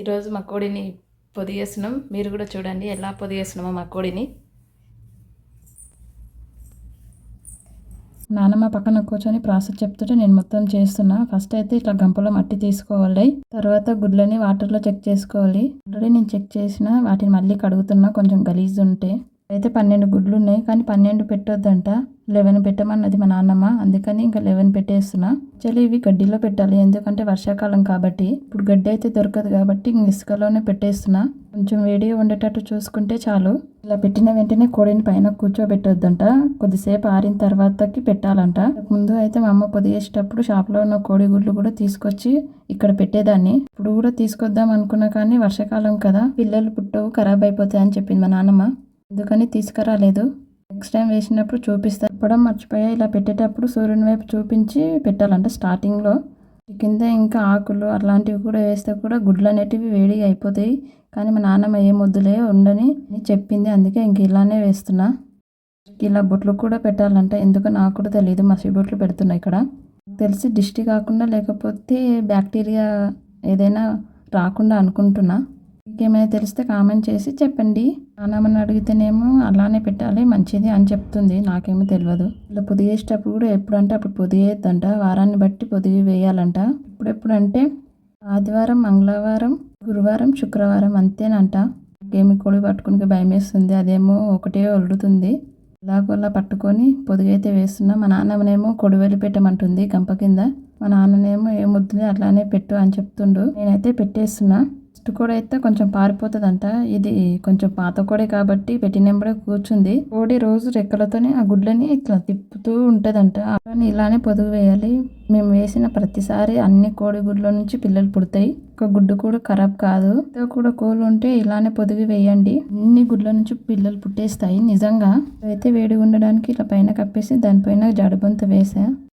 ఈరోజు మా కోడిని పొదిగేస్తున్నాం. మీరు కూడా చూడండి ఎలా పొదిగేస్తున్నామో మా కోడిని. నానమ్మ పక్కన కూర్చొని ప్రాసెస్ చెప్తుంటే నేను మొత్తం చేస్తున్నా. ఫస్ట్ అయితే ఇట్లా గంపలో మట్టి తీసుకోవాలి. తర్వాత గుడ్లని వాటర్లో చెక్ చేసుకోవాలి. ఆల్రెడీ నేను చెక్ చేసిన వాటిని మళ్ళీ కడుగుతున్నా, కొంచెం గలీజ్ ఉంటే. అయితే 12 గుడ్లు ఉన్నాయి, కానీ 12 పెట్టొద్దంట, 11 పెట్టమన్నది మా నాన్నమ్మ. అందుకని ఇంకా 11 పెట్టేస్తున్నా. యాక్చువల్లీ ఇవి గడ్డిలో పెట్టాలి, ఎందుకంటే వర్షాకాలం కాబట్టి. ఇప్పుడు గడ్డి అయితే దొరకదు కాబట్టి ఇంక ఇసుకలోనే పెట్టేస్తున్నా. కొంచెం వేడిగా ఉండేటట్టు చూసుకుంటే చాలు. ఇలా పెట్టిన వెంటనే కోడిని పైన కూర్చోబెట్టొద్దంట, కొద్దిసేపు ఆరిన తర్వాతకి పెట్టాలంట. ముందు అయితే మా అమ్మ పొదిగేసేటప్పుడు షాప్లో ఉన్న కోడి గుడ్లు కూడా తీసుకొచ్చి ఇక్కడ పెట్టేదాన్ని. ఇప్పుడు కూడా తీసుకొద్దాం అనుకున్నా, కానీ వర్షాకాలం కదా, పిల్లలు పుట్టవు, ఖరాబ్ అయిపోతాయి అని చెప్పింది మా నాన్నమ్మ. అందుకని తీసుకురాలేదు. నెక్స్ట్ టైం వేసినప్పుడు చూపిస్తా. చెప్పడం మర్చిపోయా, ఇలా పెట్టేటప్పుడు సూర్యుని వైపు చూపించి పెట్టాలంట స్టార్టింగ్లో. కింద ఇంకా ఆకులు అలాంటివి కూడా వేస్తే కూడా గుడ్లు అనేటివి వేడిగా అయిపోతాయి. కానీ మా నాన్నమ్మ ఏం వద్దులే ఉండని చెప్పింది, అందుకే ఇంక ఇలానే వేస్తున్నా. ఇలా బొట్లు కూడా పెట్టాలంట, ఎందుకో నాకు కూడా తెలియదు. మసి బొట్లు పెడుతున్నా ఇక్కడ. తెలిసి దిష్టి కాకుండా లేకపోతే బ్యాక్టీరియా ఏదైనా రాకుండా అనుకుంటున్నా. ఇంకేమైనా తెలిస్తే కామెంట్ చేసి చెప్పండి. నాన్నమ్మని అడిగితేనేమో అలానే పెట్టాలి మంచిది అని చెప్తుంది, నాకేమో తెలియదు. ఇలా పొదిగేసేటప్పుడు కూడా ఎప్పుడంటే అప్పుడు పొదిగేయద్దంట, వారాన్ని బట్టి పొదిగి వేయాలంట. ఎప్పుడంటే ఆదివారం, మంగళవారం, గురువారం, శుక్రవారం అంతేనంట. ఏమి కోడి పట్టుకుని భయం వేస్తుంది, అదేమో ఒకటే వలుడుతుంది. ఇలాగోలా పట్టుకొని పొదిగైతే వేస్తున్నా. మా నాన్నమ్మనేమో కొడివెలి పెట్టమంటుంది గంప కింద. మా నాన్ననేమో ఏమొద్దులే అట్లానే పెట్టు అని చెప్తుండు. నేనైతే పెట్టేస్తున్నా. ఫస్ట్ కోడి అయితే కొంచెం పారిపోతుందంట, ఇది కొంచెం పాత కోడి కాబట్టి పెట్టినప్పుడే కూర్చుంది. కోడి రోజు రెక్కలతోనే ఆ గుడ్లని ఇట్లా తిప్పుతూ ఉంటుందంట. కానీ ఇలానే పొదుగు వేయాలి. మేము వేసిన ప్రతిసారి అన్ని కోడి గుడ్ల నుంచి పిల్లలు పుడతాయి, ఒక గుడ్డు కూడా ఖరాబ్ కాదు. కూడా కోళ్ళు ఉంటే ఇలానే పొదిగి వేయండి, అన్ని గుడ్ల నుంచి పిల్లలు పుట్టేస్తాయి నిజంగా. అయితే వేడిగా ఉండడానికి ఇట్లా పైన కప్పేసి దానిపైన జడబంత వేసా.